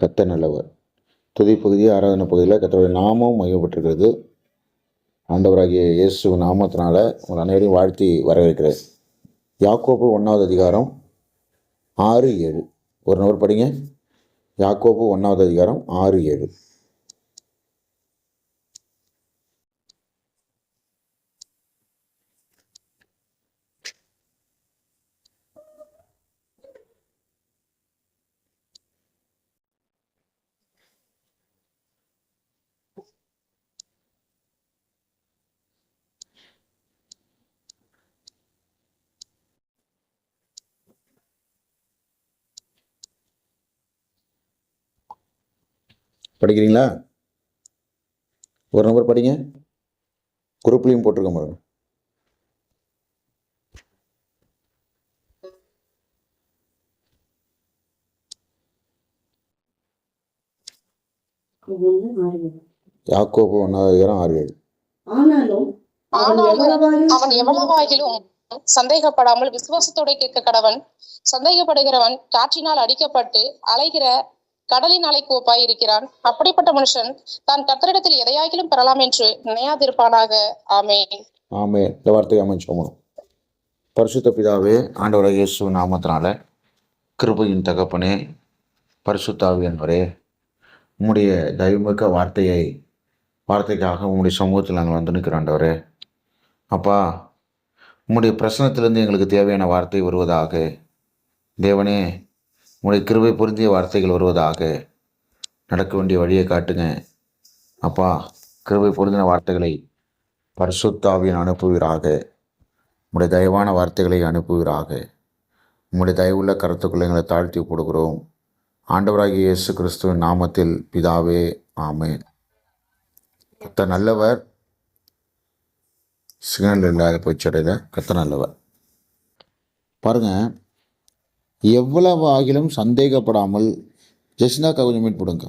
கர்த்தர் நல்லவர். துதி பகுதி ஆராதனை பகுதியில் கர்த்தருடைய நாமம் மையப்பட்டிருக்கிறது. ஆண்டவராகிய இயேசு நாமத்தினால உங்கள் அனைவரையும் வாழ்த்தி வரவேற்கிறேன். யாக்கோபு 1வது அதிகாரம் 6-7 ஒரு நபர் படிங்க. யாக்கோபு 1வது அதிகாரம் 6-7. படிக்கிறீங்களா? ஒரு நம்பர் படிங்க. குரூப்லையும் போட்டிருக்க பாருங்க. யாக்கோபு 1வது அதிகாரம் 6-7. ஆனாலும் அவன் எவ்வளவாகிலும் சந்தேகப்படாமல் விசுவாசத்தோட கேட்க கடவன். சந்தேகப்படுகிறவன் காற்றினால் அடிக்கப்பட்டு அலைகிற கடலின் அலைக்கு ஒப்பாய் இருக்கிறான். அப்படிப்பட்ட மனுஷன் தான் கர்த்தரிடத்தில் எதையாகிலும் பெறலாம் என்று நினையாதிருப்பானாக. ஆமென். ஆமென். இந்த வார்த்தையை அமைச்சோம். பரிசுத்த பிதாவே, ஆண்டவராகிய இயேசு நாமத்தினால கிருபையின் தகப்பனே, பரிசுத்த ஆவியானவரே, உம்முடைய தயவுமிக்க வார்த்தைக்காக உம்முடைய சமூகத்தில் நாங்கள் வந்து நிற்கிறோம். ஆண்டவரே அப்பா, உம்முடைய பிரசனத்திலிருந்து எங்களுக்கு தேவையான வார்த்தை வருவதாக. தேவனே, உம்முடைய கிருபை பொருந்திய வார்த்தைகள் வருவதாக. நடக்க வேண்டிய வழியை காட்டுங்க அப்பா. கிருபை பொருந்தின வார்த்தைகளை பரிசுத்த ஆவியானவர் அனுப்புவீராக. உம்முடைய தயவான வார்த்தைகளை அனுப்புவீராக. உம்முடைய தயவுள்ள கருத்துக்களை எங்களை தாழ்த்தி கொடுக்கிறோம். ஆண்டவராகிய இயேசு கிறிஸ்துவின் நாமத்தில் பிதாவே, ஆமென். கர்த்தர் நல்லவர். சிக்னல் இல்லாத போச்சடையில் கர்த்தர் நல்லவர். பாருங்க, எவ்வளவு ஆகிலும் சந்தேகப்படாமல், ஜெஸ்னாக்கா கொஞ்சம் மீட் போடுங்க.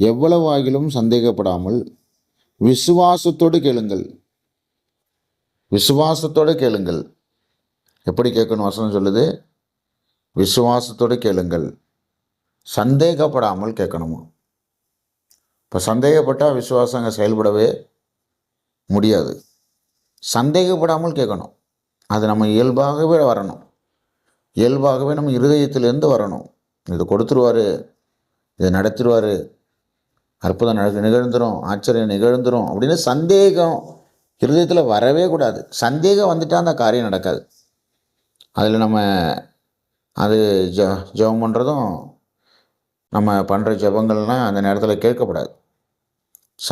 எவ்வளவு ஆகிலும் சந்தேகப்படாமல் விசுவாசத்தோடு கேளுங்கள். விசுவாசத்தோடு கேளுங்கள். எப்படி கேட்கணும்? வசனம் சொல்லுது, விசுவாசத்தோடு கேளுங்கள், சந்தேகப்படாமல் கேட்கணுமா. இப்போ சந்தேகப்பட்டால் விசுவாசம் அங்கே செயல்படவே முடியாது. சந்தேகப்படாமல் கேட்கணும். அது நம்ம இயல்பாகவே வரணும். இயல்பாகவே நம்ம இருதயத்திலேருந்து வரணும். இது கொடுத்துருவார், இதை நடத்திடுவார், அற்புதம் நிகழ்ந்துடும், ஆச்சரியம் நிகழ்ந்துடும் அப்படின்னு சந்தேகம் இருதயத்தில் வரவே கூடாது. சந்தேகம் வந்துட்டால் அந்த காரியம் நடக்காது. அதில் நம்ம அது ஜெபம் பண்ணுறதும் நம்ம பண்ணுற ஜெபங்கள்லாம் அந்த நேரத்தில் கேட்கப்படாது.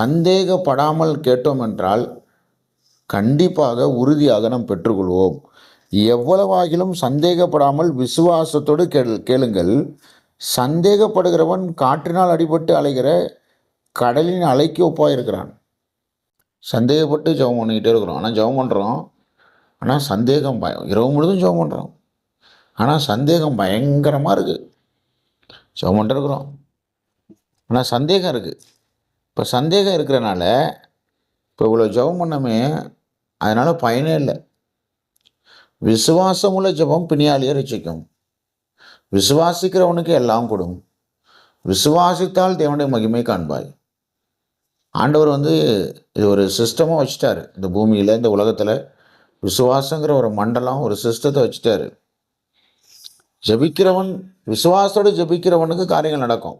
சந்தேகப்படாமல் கேட்டோம் என்றால் கண்டிப்பாக உறுதியாக நாம் பெற்றுக்கொள்வோம். எவ்வளவாகிலும் சந்தேகப்படாமல் விசுவாசத்தோடு கேளுங்கள். சந்தேகப்படுகிறவன் காற்றினால் அடிபட்டு அலைகிற கடலின் அலைக்கு ஒப்பாக இருக்கிறான். சந்தேகப்பட்டு ஜெபம் பண்ணிக்கிட்டே இருக்கிறோம். ஆனால் ஜெபம் பண்ணுறோம், ஆனால் சந்தேகம் இரவு முழுதும் ஜெபம் பண்ணுறோம், ஆனால் சந்தேகம் பயங்கரமாக இருக்குது. ஜெபம் பண்ணிருக்கிறோம், ஆனால் சந்தேகம் இருக்குது. இப்போ சந்தேகம் இருக்கிறனால இப்போ இவ்வளோ ஜெபம் பண்ணமே, அதனால் பயனே இல்லை. விசுவாசமுள்ள ஜெபம் பிணியாளியை ரட்சிக்கும். விசுவாசிக்கிறவனுக்கு எல்லாம் கொடும். விசுவாசித்தால் தேவனுடைய மகிமை காண்பாய். ஆண்டவர் இது ஒரு சிஸ்டமாக வச்சுட்டாரு. இந்த பூமியில், இந்த உலகத்தில் விசுவாசங்கிற ஒரு மண்டலம், ஒரு சிஸ்டத்தை வச்சுட்டாரு. ஜெபிக்கிறவன், விசுவாசத்தோடு ஜெபிக்கிறவனுக்கு காரியங்கள் நடக்கும்.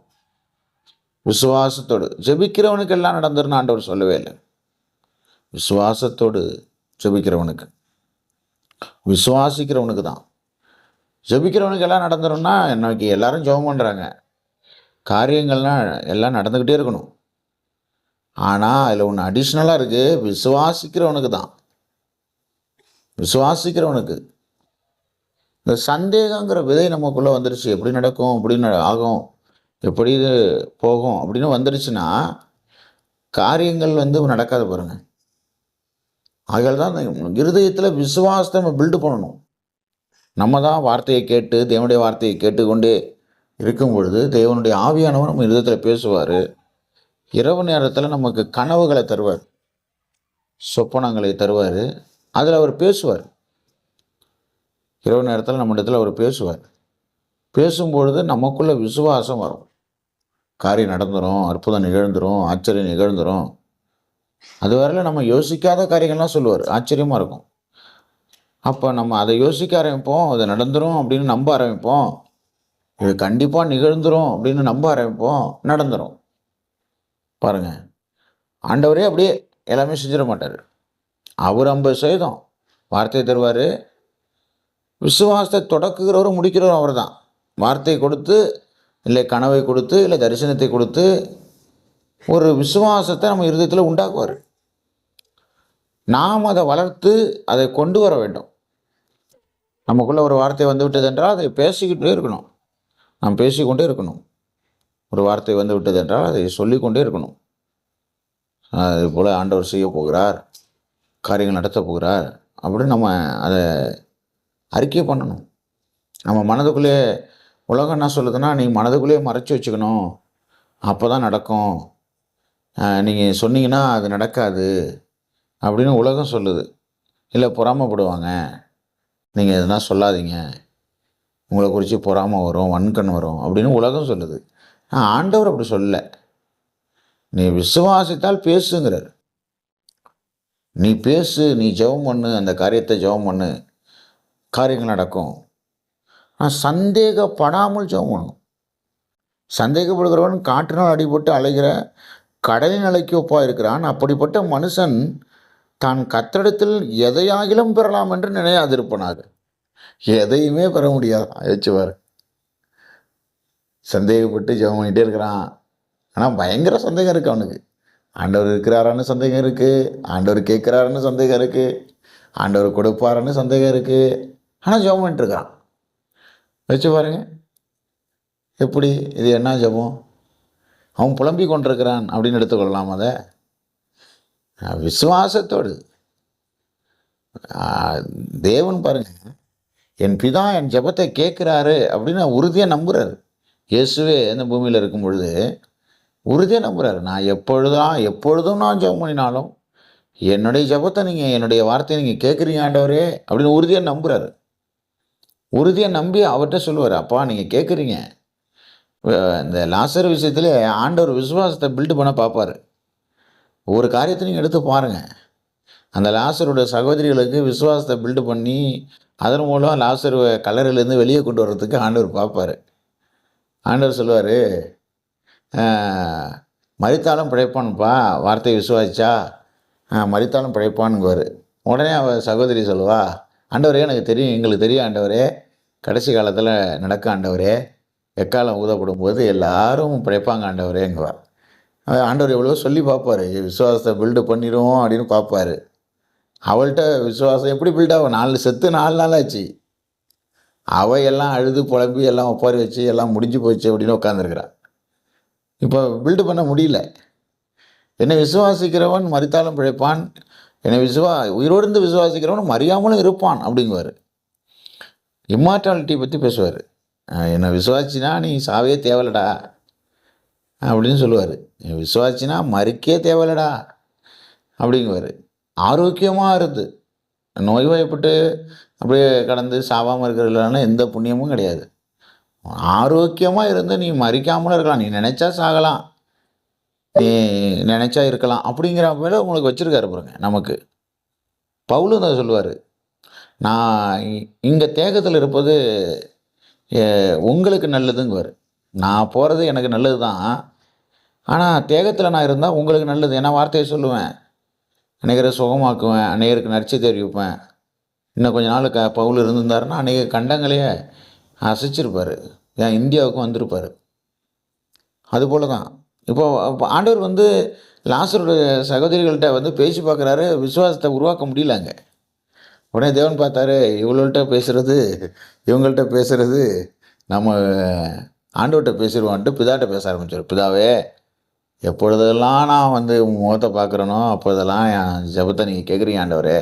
விசுவாசத்தோடு ஜெபிக்கிறவனுக்கு எல்லாம் நடந்துருன்னு ஆண்டவர் சொல்லவே இல்லை. விசுவாசத்தோடு ஜெபிக்கிறவனுக்கு, விசுவாசிக்கிறவனுக்கு தான். ஜெபிக்கிறவனுக்கு எல்லாம் நடந்துரும்னா, இன்னைக்கு எல்லாரும் ஜெபம் பண்ணுறாங்க, காரியங்கள்லாம் எல்லாம் நடந்துக்கிட்டே இருக்கணும். ஆனால் அதில் ஒன்று அடிஷ்னலாக இருக்குது, விசுவாசிக்கிறவனுக்கு தான். விசுவாசிக்கிறவனுக்கு இந்த சந்தேகங்கிற விதை நமக்குள்ளே வந்துருச்சு. எப்படி நடக்கும், எப்படி ஆகும், எப்படி இது போகும் அப்படின்னு வந்துருச்சுன்னா காரியங்கள் நடக்காது பாருங்கள். ஆகையால் தான் இருதயத்தில் விசுவாசத்தை நம்ம பில்டு பண்ணணும். நம்ம தான் வார்த்தையை கேட்டு, தேவனுடைய வார்த்தையை கேட்டுக்கொண்டே இருக்கும் பொழுது தேவனுடைய ஆவியானவர் நம்ம இருதயத்தில் பேசுவார். இரவு நேரத்தில் நமக்கு கனவுகளை தருவார், சொப்பனங்களை தருவார். அதில் அவர் பேசுவார். இரவு நேரத்தில் நம்ம இடத்துல அவர் பேசுவார். பேசும்பொழுது நமக்குள்ள விசுவாசம் வரும். காரியம் நடந்துடும், அற்புதம் நிகழ்ந்துடும், ஆச்சரியம் நிகழ்ந்துடும். அது வரையில நம்ம யோசிக்காத காரியங்கள்லாம் சொல்லுவார். ஆச்சரியமாக இருக்கும். அப்போ நம்ம அதை யோசிக்க ஆரம்பிப்போம், அது நடந்துரும் அப்படின்னு நம்ப ஆரம்பிப்போம். இது கண்டிப்பாக நிகழ்ந்துரும் அப்படின்னு நம்ப ஆரம்பிப்போம், நடந்துரும். பாருங்க, ஆண்டவரே அப்படியே எல்லாமே செஞ்சிட மாட்டார். அவர் 50% வார்த்தையை தருவார். விசுவாசத்தை தொடக்குகிறவரும் முடிக்கிறவரும் அவர் தான். வார்த்தை கொடுத்து, இல்லை கனவை கொடுத்து, இல்லை தரிசனத்தை கொடுத்து ஒரு விசுவாசத்தை நம்ம இருதயத்தில் உண்டாக்குவார். நாம் அதை வளர்த்து அதை கொண்டு வர வேண்டும். நமக்குள்ள ஒரு வார்த்தை வந்து விட்டது என்றால் அதை பேசிக்கிட்டே இருக்கணும். நாம் பேசிக்கொண்டே இருக்கணும். ஒரு வார்த்தை வந்து விட்டது என்றால் அதை சொல்லிக்கொண்டே இருக்கணும். அது போல் ஆண்டவர் செய்ய போகிறார், காரியங்கள் நடத்த போகிறார் அப்படின்னு நம்ம அதை அறிக்கை பண்ணணும். நம்ம மனதுக்குள்ளே உலகம் என்ன சொல்லுதுன்னா, நீங்கள் மனதுக்குள்ளேயே மறைச்சி வச்சுக்கணும், அப்போ தான் நடக்கும், நீங்கள் சொன்னீங்கன்னா அது நடக்காது அப்படின்னு உலகம் சொல்லுது. இல்லை பொறாமைப்படுவாங்க, நீங்கள் எதுனா சொல்லாதீங்க, உங்களை குறித்து பொறாமை வரும், வன்கண் வரும் அப்படின்னு உலகம் சொல்லுது. ஆண்டவர் அப்படி சொல்லலை. நீ விசுவாசித்தால் பேசுங்கிறார். நீ பேசு, நீ ஜெபம் பண்ணு, அந்த காரியத்தை ஜெபம் பண்ணு, காரியங்கள் நடக்கும். சந்தேகப்படாமல் ஜெபம் பண்ணணும். சந்தேகப்படுகிறவன் காற்றினால் அடிபட்டு அலைகிற கடலின் அலைக்கு ஒப்பாக இருக்கிறான். அப்படிப்பட்ட மனுஷன் தான் கர்த்தரிடத்தில் எதையாகிலும் பெறலாம் என்று நினையாதிருப்பனாக. எதையுமே பெற முடியாது. யோசிச்சுவார். சந்தேகப்பட்டு ஜெபம் பண்ணிகிட்டே இருக்கிறான். ஆனால் பயங்கர சந்தேகம் இருக்குது அவனுக்கு. ஆண்டவர் இருக்கிறாரான்னு சந்தேகம் இருக்குது, ஆண்டவர் கேட்குறாருன்னு சந்தேகம் இருக்குது, ஆண்டவர் கொடுப்பாருன்னு சந்தேகம் இருக்குது. ஆனால் ஜெபம் பண்ணிட்டு இருக்கிறான். வச்சு பாருங்க எப்படி, இது என்ன ஜெபம்? அவன் புலம்பி கொண்டிருக்கிறான் அப்படின்னு எடுத்துக்கொள்ளலாம். அதை விசுவாசத்தோடு தேவன் பாருங்க, என் பிதா என் ஜெபத்தை கேட்குறாரு அப்படின்னு உறுதியாக நம்புகிறாரு. இயேசுவே இந்த பூமியில் இருக்கும் பொழுது உறுதியாக நம்புகிறாரு. நான் எப்பொழுதும் நான் ஜெபம் பண்ணினாலும் என்னுடைய ஜெபத்தை நீங்கள், என்னுடைய வார்த்தையை நீங்கள் கேட்குறீங்க ஆண்டவரே அப்படின்னு உறுதியாக நம்புகிறாரு. உறுதியாக நம்பி அவர்கிட்ட சொல்லுவார், அப்பா நீங்கள் கேட்குறீங்க. இந்த லாசர் விஷயத்தில் ஆண்டவர் விசுவாசத்தை பில்டு பண்ண பார்ப்பார். ஒவ்வொரு காரியத்தை நீங்கள் எடுத்து பாருங்கள். அந்த லாசருடைய சகோதரிகளுக்கு விசுவாசத்தை பில்டு பண்ணி அதன் மூலம் லாசர் கல்லறையிலேருந்து வெளியே கொண்டு வர்றதுக்கு ஆண்டவர் பார்ப்பார். ஆண்டவர் சொல்லுவார், மரித்தாலும் பிழைப்பான்ப்பா, வார்த்தையை விசுவாசிச்சா மரித்தாலும் பிழைப்பான்ங்குவார். உடனே அவள் சகோதரி சொல்லுவா, ஆண்டவரே எனக்கு தெரியும், எங்களுக்கு தெரியும் ஆண்டவரே, கடைசி காலத்தில் நடக்க ஆண்டவரே, எக்காலம் ஊதப்படும் போது எல்லாரும் பிழைப்பாங்க ஆண்டவரேங்குவார். ஆண்டவர் எவ்வளோ சொல்லி பார்ப்பார், விசுவாசத்தை பில்டு பண்ணிடுவோம் அப்படின்னு பார்ப்பார். அவள்கிட்ட விசுவாசம் எப்படி பில்ட் ஆகும்? 4 நாள் ஆச்சு. அவள் எல்லாம் அழுது புலம்பி எல்லாம் ஒப்பாரி வச்சு எல்லாம் முடிஞ்சு போச்சு அப்படின்னு உட்காந்துருக்கிறாள். இப்போ பில்டு பண்ண முடியல. என்னை விசுவாசிக்கிறவன் மரித்தாலும் பிழைப்பான், என்னை உயிரோடு இருந்து விசுவாசிக்கிறவன் மறியாமலும் இருப்பான் அப்படிங்குவார். இம்மார்டாலிட்டி பற்றி பேசுவார். என்னை விசுவாசினா நீ சாவே தேவலடா அப்படின்னு சொல்லுவார். நீ விசுவாசினா மறிக்கே தேவலடா அப்படிங்குவார். ஆரோக்கியமாக இருந்து நோய்வாய்ப்பட்டு அப்படியே கடந்து சாவாமல் இருக்கிறதுனால எந்த புண்ணியமும் கிடையாது. ஆரோக்கியமாக இருந்து நீ மறிக்காமலும் இருக்கலாம், நீ நினச்சா சாகலாம், நீ நினச்சா இருக்கலாம் அப்படிங்கிற மேலே உங்களுக்கு வச்சுருக்காரு பாருங்க. நமக்கு பவுலும் தான் சொல்லுவார், நான் இங்கே தேகத்தில் இருப்பது உங்களுக்கு நல்லதுங்குவார். நான் போகிறது எனக்கு நல்லது தான், ஆனால் தேகத்தில் நான் இருந்தால் உங்களுக்கு நல்லது. ஏன்னா வார்த்தையை சொல்லுவேன், அநேகரை சுகமாக்குவேன், அநேகருக்கு நற்செய்தி தெரிவிப்பேன். இன்னும் கொஞ்ச நாள் பவுல் இருந்திருந்தாருன்னா அநேக கண்டங்களையே அசைச்சிருப்பார், ஏன் இந்தியாவுக்கும் வந்திருப்பார். அதுபோல் தான் இப்போ ஆண்டவர் லாசருடைய சகோதரிகள்கிட்ட பேசி பார்க்குறாரு, விசுவாசத்தை உருவாக்க முடியலங்க. உடனே தேவன் பார்த்தாரு, இவங்கள்ட்ட பேசுகிறது இவங்கள்ட்ட பேசுகிறது நம்ம ஆண்டவர்கிட்ட பேசிடுவான்ட்டு பிதாட்ட பேச ஆரம்பிச்சார். பிதாவே, எப்பொழுதெல்லாம் நான் முகத்தை பார்க்குறேனோ அப்போதெல்லாம் என் ஜெபத்தை நீங்கள் கேட்குறீங்க ஆண்டவரே,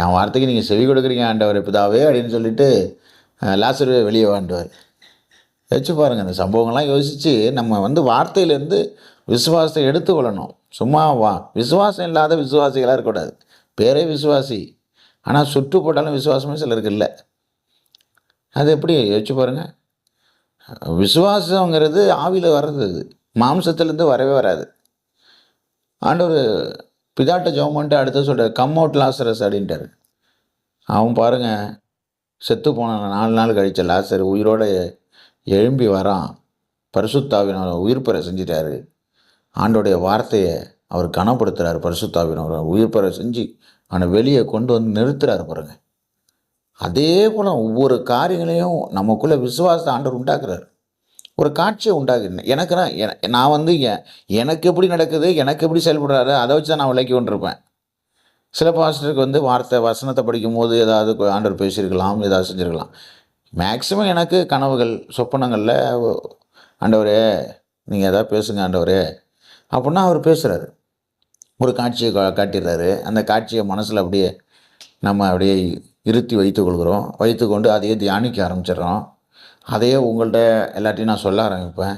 என் வார்த்தைக்கு நீங்கள் செவி கொடுக்குறீங்க ஆண்டவரே பிதாவே அப்படின்னு சொல்லிட்டு லாசருவே வெளியே வாண்டுவார். வச்சு பாருங்கள், இந்த சம்பவங்கள்லாம் யோசித்து நம்ம வார்த்தையிலேருந்து விசுவாசத்தை எடுத்துக்கொள்ளணும். சும்மா விசுவாசம் இல்லாத விசுவாசிகளாக இருக்கக்கூடாது. பேரே விசுவாசி, ஆனால் சுட்டு போட்டாலும் விசுவாசமே சிலருக்கு இல்லை. அது எப்படி யோசிச்சு பாருங்கள். விசுவாசங்கிறது ஆவியில் வர்றது. அது மாம்சத்திலேருந்து வரவே வராது. ஆண்டவர் பிதாட்ட ஜெபம் பண்ணிட்டு அடுத்து சொல்கிறார், கம் அவுட் லாசரஸ் அப்படின்ட்டார். அவன் பாருங்க, செத்து போன 4 நாள் கழிச்ச லாசர் உயிரோட எழும்பி வரான். பரிசுத்தாவினவர் உயிர் பெற செஞ்சிட்டாரு. ஆண்டோடைய வார்த்தையை அவர் கனப்படுத்துகிறார். பரிசுத்தாவினவர் உயிர் பெற செஞ்சு அவனை வெளியே கொண்டு வந்து நிறுத்துறாரு பாருங்க. அதே போல் ஒவ்வொரு காரியங்களையும் நமக்குள்ளே விசுவாசத்தை ஆண்டவர் உண்டாக்குறாரு. ஒரு காட்சியை உண்டாக்குறேன். எனக்குன்னா நான் வந்து எனக்கு எப்படி நடக்குது, எனக்கு எப்படி செயல்படுறாரு, அதை வச்சு தான் நான் விளக்கி கொண்டிருப்பேன். சில பாஸ்டருக்கு வந்து வசனத்தை படிக்கும் போது ஏதாவது ஆண்டவர் பேசியிருக்கலாம், ஏதாவது செஞ்சுருக்கலாம். மேக்சிமம் எனக்கு கனவுகள் சொப்பனங்களில், ஆண்டவரே நீங்கள் எதாவது பேசுங்க ஆண்டவரே அப்படின்னா அவர் பேசுகிறாரு. ஒரு காட்சியை காட்டிடுறாரு. அந்த காட்சியை மனசில் அப்படியே நம்ம அப்படியே இருத்தி வைத்துக்கொண்டு அதையே தியானிக்க ஆரம்பிச்சிடுறோம். அதையே உங்கள்கிட்ட எல்லாத்தையும் நான் சொல்ல ஆரம்பிப்பேன்.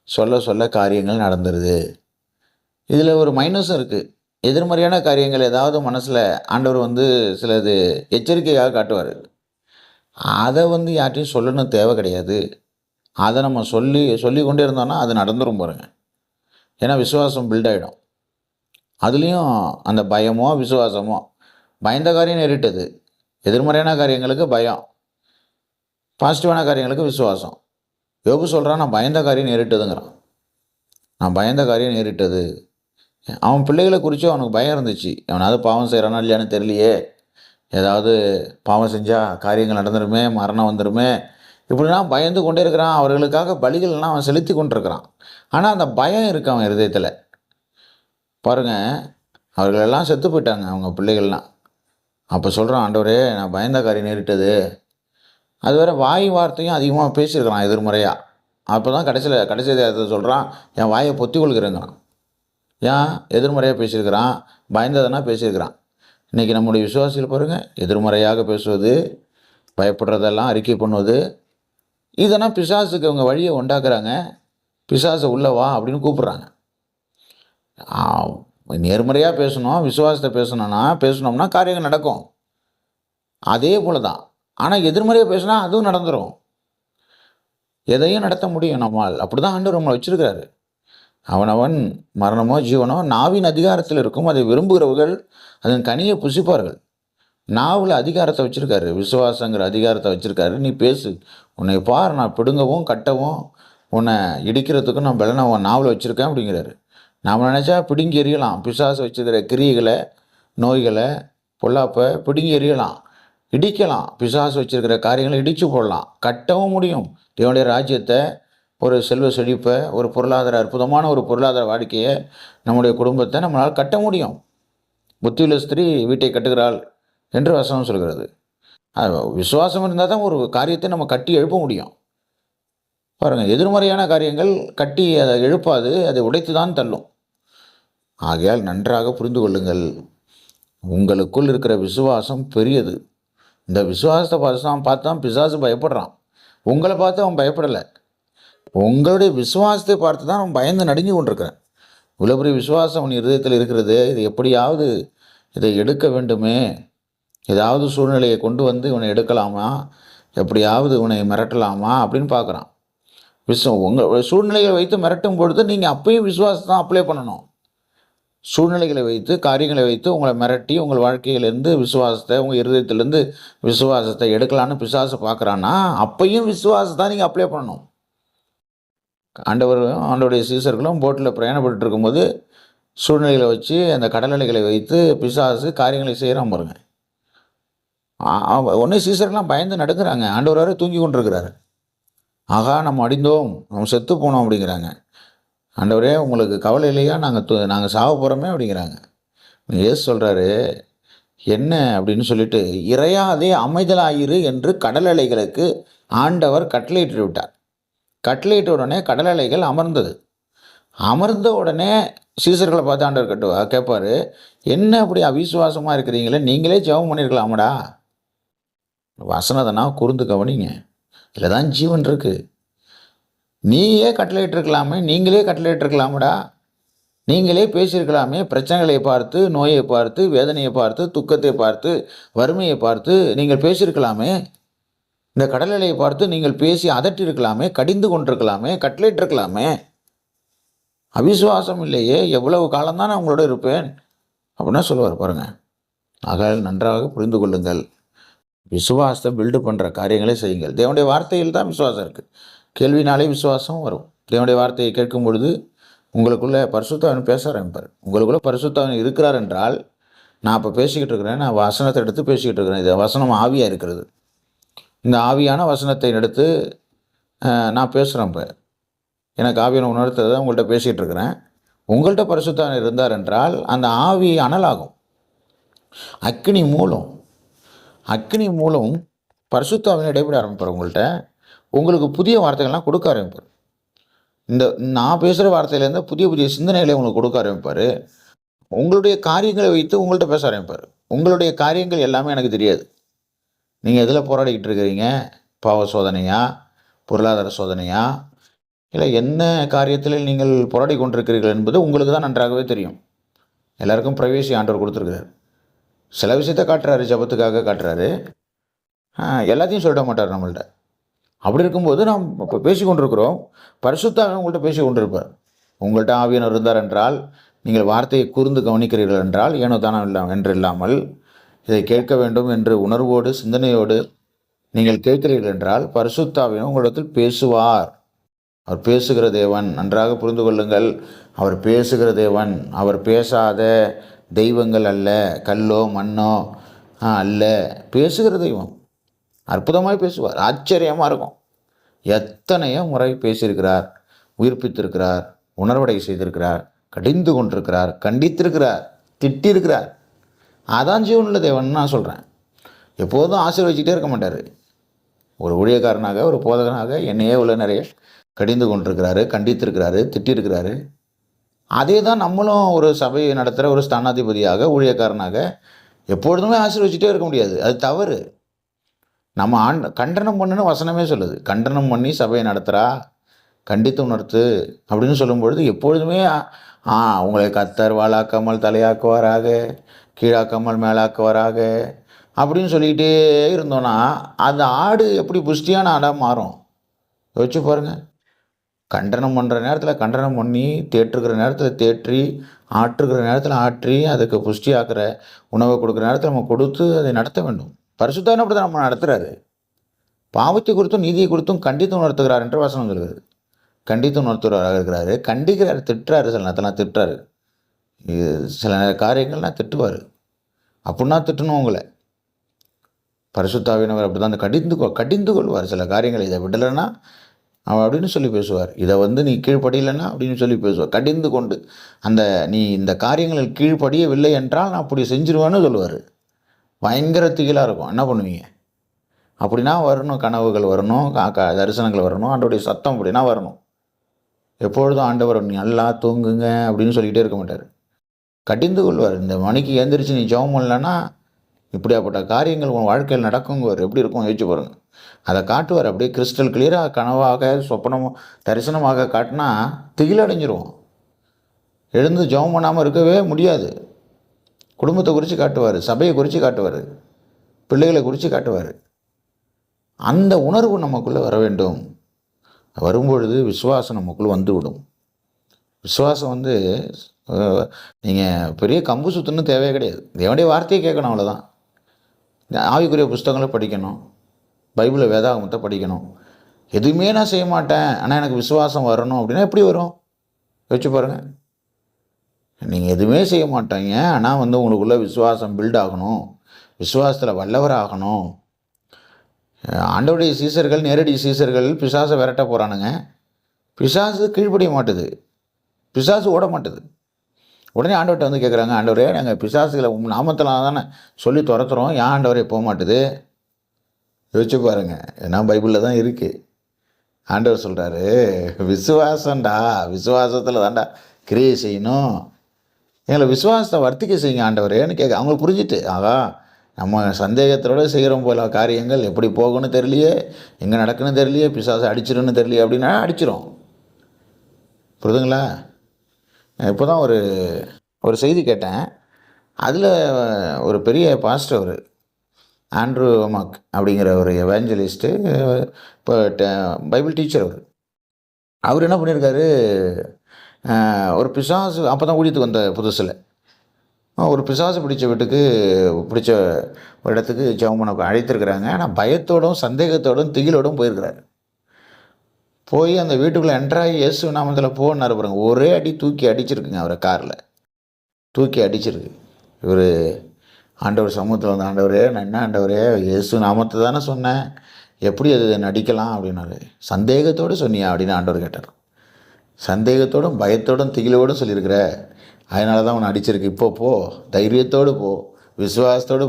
சொல்ல காரியங்கள் நடந்துருது. இதில் ஒரு மைனஸும் இருக்குது. எதிர்மறையான காரியங்கள் ஏதாவது மனசில் ஆண்டவர் வந்து சிலது எச்சரிக்கையாக காட்டுவார். அதை வந்து யார்ட்டையும் சொல்லணும் தேவை கிடையாது. அதை நம்ம சொல்லி கொண்டே இருந்தோம்னா அது நடந்துரும் பாருங்க. ஏன்னா விசுவாசம் பில்ட் ஆகிடும். அதுலேயும் அந்த பயமோ விசுவாசமோ, பயந்த காரியம் நேரிட்டது. எதிர்மறையான காரியங்களுக்கு பயம், பாசிட்டிவான காரியங்களுக்கு விசுவாசம். யோபு சொல்கிறான், நான் பயந்த காரியம் நேரிட்டதுங்கிறான். நான் பயந்த காரியம் நேரிட்டது. அவன் பிள்ளைகளை குறித்து அவனுக்கு பயம் இருந்துச்சு. அவனாவது பாவம் செய்கிறானா இல்லையான்னு தெரியலையே, ஏதாவது பாவம் செஞ்சால் காரியங்கள் நடந்துருமே, மரணம் வந்துடுமே, இப்படிலாம் பயந்து கொண்டே இருக்கிறான். அவர்களுக்காக பலிகள்லாம் அவன் செலுத்தி கொண்டிருக்கிறான். ஆனால் அந்த பயம் இருக்கு அவன் இருதயத்தில். பாருங்கள், அவர்களெல்லாம் செத்து போயிட்டாங்க அவங்க பிள்ளைகள்லாம். அப்போ சொல்கிறான், ஆண்டவரே நான் பயந்த காரியம் நேரிட்டது. அது வேறு வாய் வார்த்தையும் அதிகமாக பேசியிருக்கிறான் எதிர்மறையாக. அப்போ தான் கடைசி நேரத்தில் சொல்கிறான், என் வாயை பொத்தி கொள்கிறேங்கிறான். ஏன் எதிர்மறையாக பேசியிருக்கிறான்? பயந்ததுன்னா பேசியிருக்கிறான். இன்றைக்கி நம்முடைய விசுவாசிகள் பாருங்கள், எதிர்மறையாக பேசுவது, பயப்படுறதெல்லாம் அறிக்கை பண்ணுவது, இதெல்லாம் பிசாசுக்கு அவங்க வழியை உண்டாக்குறாங்க. பிசாசை உள்ளவா அப்படின்னு கூப்பிட்றாங்க. நேர்மறையாக பேசணும், விசுவாசத்தை பேசணும்னா காரியங்கள் நடக்கும். அதே போல தான். ஆனால் எதிர்மறையாக பேசினா அதுவும் நடந்துடும். எதையும் நடத்த முடியும் நம்மால். அப்படி தான் ஆண்டவர் நம்மளை வச்சுருக்கிறாரு. அவனவன் மரணமோ ஜீவனோ நாவின் அதிகாரத்தில் இருக்கும். அதை விரும்புகிறவர்கள் அதன் கனியை புசிப்பார்கள். நாவில் அதிகாரத்தை வச்சுருக்காரு, விசுவாசங்கிற அதிகாரத்தை வச்சுருக்காரு. நீ பேசு, உன்னை பார், நான் பிடுங்கவும் கட்டவும் உன்னை இடிக்கிறதுக்கும் நான் பலனை உன் நாவில் வச்சுருக்கேன் அப்படிங்கிறாரு. நாம் நினச்சா பிடுங்கி எறியலாம். பிசாசு வச்சுருக்கிற கிரியைகளை, நோய்களை, பொல்லாப்பை பிடுங்கி எறியலாம், இடிக்கலாம். பிசாசு வச்சுருக்கிற காரியங்களை இடித்து போடலாம், கட்டவும் முடியும். தேவனுடைய ராஜ்யத்தை, ஒரு செல்வ செழிப்பை, ஒரு அற்புதமான ஒரு பொருளாதார வாழ்க்கையை, நம்முடைய குடும்பத்தை நம்மளால் கட்ட முடியும். புத்தியுள்ள ஸ்திரீ வீட்டை கட்டுகிறாள் என்று வசனம் சொல்கிறது. விசுவாசம் இருந்தால் தான் ஒரு காரியத்தை நம்ம கட்டி எழுப்ப முடியும். பாருங்கள், எதிர்மறையான காரியங்கள் கட்டி அதை எழுப்பாது, அதை உடைத்து தான் தள்ளும். ஆகையால் நன்றாக புரிந்து கொள்ளுங்கள், உங்களுக்குள் இருக்கிற விசுவாசம் பெரியது. இந்த விசுவாசத்தை பார்த்து தான் பிசாசு பயப்படுறான். உங்களை பார்த்து அவன் பயப்படலை. உங்களுடைய விசுவாசத்தை பார்த்து தான் அவன் பயந்து நடுங்கி கொண்டிருக்கிறேன். இவ்வளோ பெரிய விசுவாசம் உன் இருதயத்தில் இருக்கிறது, இது எப்படியாவது இதை எடுக்க வேண்டுமே, ஏதாவது சூழ்நிலையை கொண்டு வந்து இவனை எடுக்கலாமா, எப்படியாவது இவனை மிரட்டலாமா அப்படின்னு பார்க்குறான். உங்கள் சூழ்நிலைகளை வைத்து மிரட்டும் பொழுது நீங்கள் அப்பயும் விசுவாசத்தை தான் அப்ளை பண்ணணும். சூழ்நிலைகளை வைத்து, காரியங்களை வைத்து உங்களை மிரட்டி உங்கள் வாழ்க்கையிலேருந்து விசுவாசத்தை, உங்கள் இருதயத்திலேருந்து விசுவாசத்தை எடுக்கலான்னு பிசாசை பார்க்குறான்னா அப்பையும் விசுவாசத்தை தான் நீங்கள் அப்ளை பண்ணணும். ஆண்டவருடைய சீசர்களும் போட்டில் பிரயாணப்பட்டு இருக்கும்போது சூழ்நிலைகளை வச்சு அந்த கடல் அலைகளை வைத்து பிசாசு காரியங்களை செய்கிறான் பாருங்க. ஒன்றே சீசர்கள்லாம் பயந்து நடுக்கிறாங்க. ஆண்டவராக தூங்கி கொண்டிருக்கிறாரு. ஆகா நம்ம அடிந்தோம், நம்ம செத்து போனோம் அப்படிங்கிறாங்க. ஆண்டவரே உங்களுக்கு கவலை இல்லையா, நாங்கள் சாவ போகிறோமே அப்படிங்கிறாங்க. ஏசு சொல்கிறாரு, என்ன அப்படின்னு சொல்லிட்டு, இறையாதே அமைதலாயிரு என்று கடல் அலைகளுக்கு ஆண்டவர் கட்டளையிட்டு விட்டார். கட்டளையிட்ட உடனே கடல் அலைகள் அமர்ந்தது. அமர்ந்த உடனே சீசர்களை பார்த்து ஆண்டவர் கேட்பார், என்ன அப்படி அவிசுவாசமாக இருக்கிறீங்களே, நீங்களே ஜெபம் பண்ணியிருக்கலாமடா. வசனதனா கூர்ந்து கவனிங்க, இதில் தான் ஜீவன் இருக்குது. நீயே கட்டளையிட்டிருக்கலாமே, நீங்களே கட்டளையிட்டிருக்கலாமடா, நீங்களே பேசியிருக்கலாமே. பிரச்சனைகளை பார்த்து, நோயை பார்த்து, வேதனையை பார்த்து, துக்கத்தை பார்த்து, வறுமையை பார்த்து நீங்கள் பேசியிருக்கலாமே. இந்த கடல் அலையை பார்த்து நீங்கள் பேசி அதட்டிருக்கலாமே, கடிந்து கொண்டிருக்கலாமே, கட்டளையிட்டிருக்கலாமே. அவிசுவாசம் இல்லையே, எவ்வளவு காலம்தான் நான் உங்களோட இருப்பேன் அப்படின்னா சொல்லுவார் பாருங்கள். ஆக நன்றாக புரிந்து கொள்ளுங்கள். விசுவாசத்தை பில்டு பண்ணுற காரியங்களே செய்யுங்கள். தேவனுடைய வார்த்தையில் தான் விசுவாசம் இருக்குது. கேள்வினாலே விசுவாசம் வரும். தேவனுடைய வார்த்தையை கேட்கும் பொழுது உங்களுக்குள்ளே பரிசுத்தாவின் பேச ஆரம்பிப்பார். உங்களுக்குள்ளே பரிசுத்தாவின் இருக்கிறார் என்றால், நான் இப்போ பேசிக்கிட்டு இருக்கிறேன், நான் வசனத்தை எடுத்து பேசிக்கிட்டு இருக்கிறேன். இது வசனம் ஆவியாக இருக்கிறது. இந்த ஆவியான வசனத்தை எடுத்து நான் பேசுகிறேன். இப்போ எனக்கு ஆவியான உணர்த்ததை உங்கள்கிட்ட பேசிகிட்டு இருக்கிறேன். உங்கள்கிட்ட பரிசுத்தாவின் இருந்தார் என்றால் அந்த ஆவி அனலாகும். அக்கினி மூலம் பரிசுத்தாவின் இடைபெற ஆரம்பிப்பார். உங்களுக்கு புதிய வார்த்தைகள்லாம் கொடுக்க ஆரம்பிப்பார். இந்த நான் பேசுகிற வார்த்தையிலேருந்து புதிய சிந்தனைகளை உங்களுக்கு கொடுக்க ஆரம்பிப்பார். உங்களுடைய காரியங்களை வைத்து உங்கள்கிட்ட பேச ஆரம்பிப்பார். உங்களுடைய காரியங்கள் எல்லாமே எனக்கு தெரியாது. நீங்கள் எதில் போராடிக்கிட்டு இருக்கிறீங்க? பாவ சோதனையா, பொருளாதார சோதனையா, இல்லை என்ன காரியத்தில் நீங்கள் போராடி கொண்டிருக்கிறீர்கள் என்பது உங்களுக்கு தான் நன்றாகவே தெரியும். எல்லாருக்கும் பிரைவேசி ஆண்டவர் கொடுத்துருக்கிறார். சில விஷயத்தை காட்டுறாரு, ஜபத்துக்காக காட்டுறாரு, எல்லாத்தையும் சொல்லிட மாட்டார் நம்மள்கிட்ட. அப்படி இருக்கும்போது நாம் இப்போ பேசி கொண்டிருக்கிறோம். பரிசுத்தாவின் உங்கள்கிட்ட பேசி கொண்டிருப்பார். உங்கள்கிட்ட ஆவியானவர் இருந்தார் என்றால், நீங்கள் வார்த்தையை கூர்ந்து கவனிக்கிறீர்கள் என்றால், ஏனோ தானோ என்று இல்லாமல் இதை கேட்க வேண்டும் என்று உணர்வோடு சிந்தனையோடு நீங்கள் கேட்கிறீர்கள் என்றால், பரிசுத்தாவின் உங்களிடத்தில் பேசுவார். அவர் பேசுகிற தேவன். நன்றாக புரிந்து கொள்ளுங்கள். அவர் பேசுகிற தேவன். அவர் பேசாத தெய்வங்கள் அல்ல, கல்லோ மண்ணோ அல்ல. பேசுகிற தெய்வம். அற்புதமாக பேசுவார். ஆச்சரியமாக இருக்கும். எத்தனையோ முறை பேசியிருக்கிறார், உயிர்ப்பித்திருக்கிறார், உணர்வடை செய்திருக்கிறார், கடிந்து கொண்டிருக்கிறார், கண்டித்திருக்கிறார், திட்டிருக்கிறார். அதான் ஜீவனுள்ள தேவன் நான் சொல்கிறேன். எப்போதும் ஆசீர்வதிச்சுட்டே இருக்க மாட்டார். ஒரு ஊழியக்காரனாக, ஒரு போதகனாக என்னையே உள்ள நிறைய கடிந்து கொண்டிருக்கிறாரு, கண்டித்திருக்கிறாரு, திட்டிருக்கிறாரு. அதே தான் நம்மளும் ஒரு சபையை நடத்துகிற ஒரு ஸ்தானாதிபதியாக, ஊழியக்காரனாக எப்பொழுதுமே ஆசீர்வதிச்சுட்டே இருக்க முடியாது. அது தவறு. நம்ம கண்டனம் பண்ணுன்னு வசனமே சொல்லுது. கண்டனம் பண்ணி சபையை நடத்துகிறா, கண்டித்து உணர்த்து அப்படின்னு சொல்லும்பொழுது எப்பொழுதுமே உங்களை கர்த்தர் வாளாக்காமல் தலையாக்குவாராக, கீழாக்காமல் மேலாக்குவாராக அப்படின்னு சொல்லிக்கிட்டே இருந்தோன்னா அந்த ஆடு எப்படி புஷ்டியான ஆடாக மாறும்? யோசிச்சு பாருங்கள். கண்டனம் பண்ணுற நேரத்தில் கண்டனம் பண்ணி, தேற்றுக்கிற நேரத்தில் தேற்றி, ஆற்றுக்கிற நேரத்தில் ஆற்றி, அதுக்கு புஷ்டி ஆக்கிற உணவை கொடுக்குற நேரத்தில் நம்ம கொடுத்து அதை நடத்த வேண்டும். பரிசுத்தாவின் அப்படி தான் நம்ம நடத்துகிறாரு. பாவத்தை குறித்தும் நீதியை குறித்தும் கண்டித்து உணர்த்துகிறார் என்று வசனம் சொல்கிறது. கண்டித்து உணர்த்துகிறாராக இருக்கிறாரு. கண்டிக்கிறார், திட்டுறாரு. சில நேரத்தெல்லாம் திட்டுறாரு. சில காரியங்கள்லாம் திட்டுவார். அப்படின்னா திட்டணும் உங்களை. பரிசுத்தாவினவர் அப்படி தான் கடிந்து கொள்வார். சில காரியங்களை இதை விடலைன்னா அவன் அப்படின்னு சொல்லி பேசுவார். இதை நீ கீழ்ப்படியலைன்னா அப்படின்னு சொல்லி பேசுவார். கடிந்து கொண்டு நீ இந்த காரியங்களில் கீழ்ப்படியவில்லை என்றால் நான் அப்படி செஞ்சிருவேன்னு சொல்லுவார். பயங்கர திகிலாக இருக்கும். என்ன பண்ணுவீங்க? அப்படின்னா வரணும், கனவுகள் வரணும், தரிசனங்கள் வரணும், ஆண்டவருடைய சத்தம் அப்படின்னா வரணும். எப்பொழுதும் ஆண்டவர் நீ நல்லா தூங்குங்க அப்படின்னு சொல்லிக்கிட்டே இருக்க மாட்டார். கடிந்து கொள்வார். இந்த மணிக்கு எழுந்திரிச்சு நீ ஜெபம் பண்ணலன்னா இப்படியாப்பட்ட காரியங்கள் உன் வாழ்க்கையில் நடக்குங்குவார். எப்படி இருக்கும் யோசிச்சு பாருங்க. அதை காட்டுவார். அப்படியே கிறிஸ்டல் கிளியராக கனவாக, சொப்பனமோ, தரிசனமாக காட்டினா திகிலடைஞ்சிருவோம். எழுந்து ஜெபம் பண்ணாமல் இருக்கவே முடியாது. குடும்பத்தை குறித்து காட்டுவார், சபையை குறித்து காட்டுவார், பிள்ளைகளை குறித்து காட்டுவார். அந்த உணர்வு நமக்குள்ளே வர வேண்டும். வரும்பொழுது விசுவாசம் நமக்குள்ளே வந்துவிடும். விசுவாசம் நீங்கள் பெரிய கம்பு சுத்தணும் தேவையே கிடையாது. தேவனுடைய வார்த்தையை கேட்கணும், அவ்வளோதான். ஆவிக்குரிய புஸ்தகங்களை படிக்கணும், பைபிளை வேதாகமத்தை படிக்கணும். எதுவுமே நான் செய்ய மாட்டேன், ஆனால் எனக்கு விசுவாசம் வரணும் அப்படின்னா எப்படி வரும்? யோசிச்சு பாருங்கள். நீங்கள் எதுவுமே செய்ய மாட்டீங்க, ஆனால் உங்களுக்குள்ளே விசுவாசம் பில்ட் ஆகணும், விசுவாசத்தில் வல்லவர் ஆகணும். ஆண்டவருடைய சீசர்கள், நேரடி சீசர்கள் பிசாசை விரட்ட போகிறானுங்க. பிசாசு கீழ்ப்படிய மாட்டுது, பிசாசு ஓட மாட்டுது. உடனே ஆண்டவர்கிட்ட கேட்குறாங்க, ஆண்டவரே நாங்கள் பிசாசுகளை நாமத்தில் தானே சொல்லி துரத்துறோம், ஏன் ஆண்டவரே போக மாட்டுது? யோசிச்சு பாருங்கள். ஏன்னா பைபிளில் தான் இருக்குது. ஆண்டவர் சொல்கிறாரு, விசுவாசம்டா, விசுவாசத்தில் தான்டா கிரியை செய்யணும், எங்களை விசுவாசத்தை வர்த்திக்க செய்யுங்க ஆண்டவரேன்னு கேட்க. அவங்களுக்கு புரிஞ்சுட்டு, ஆகா நம்ம சந்தேகத்தோடு செய்கிறோம் போல காரியங்கள் எப்படி போகணும்னு தெரியலையே, எங்கே நடக்குன்னு தெரியலையே, பிசாசை அடிச்சிடும்னு தெரியலையே அப்படின்னா அடிச்சிடும். புரியுதுங்களா? இப்போ தான் ஒரு செய்தி கேட்டேன். அதில் ஒரு பெரிய பாஸ்டர், ஒரு ஆண்ட்ரூ மக் அப்படிங்கிற ஒரு எவாஞ்சலிஸ்ட்டு, இப்போ பைபிள் டீச்சர். அவர் என்ன பண்ணியிருக்காரு, ஒரு பிசாசு அப்போ தான் ஊழியத்துக்கு வந்த புதுசில் ஒரு பிசாசு பிடிச்ச ஒரு இடத்துக்கு ஜெபம் பண்ண அழைத்திருக்கிறாங்க. ஆனால் பயத்தோடும் சந்தேகத்தோடும் திகிலோடும் போயிருக்கிறாரு. போய் அந்த வீட்டுக்குள்ளே என்ட்ராகி இயேசு நாமத்தில் போனார் பாருங்க, ஒரே அடி தூக்கி அடிச்சிருக்குங்க. அவரை காரில் தூக்கி அடிச்சிருக்கு. இவர் ஆண்டவர் சமூகத்தில் வந்து, ஆண்டவரே நான் என்ன ஆண்டவரே இயேசு நாமத்தை தானே சொன்னேன், எப்படி அது நடிக்கலாம் அப்படின்னாரு. சந்தேகத்தோடு சொன்னியா அப்படின்னு ஆண்டவர் கேட்டார். சந்தேகத்தோடும் பயத்தோடும் திகிலோடும் சொல்லியிருக்கிற, அதனால தான் உன்னை அடிச்சிருக்கு. இப்போ போ, தைரியத்தோடு போ, விசுவாசத்தோடு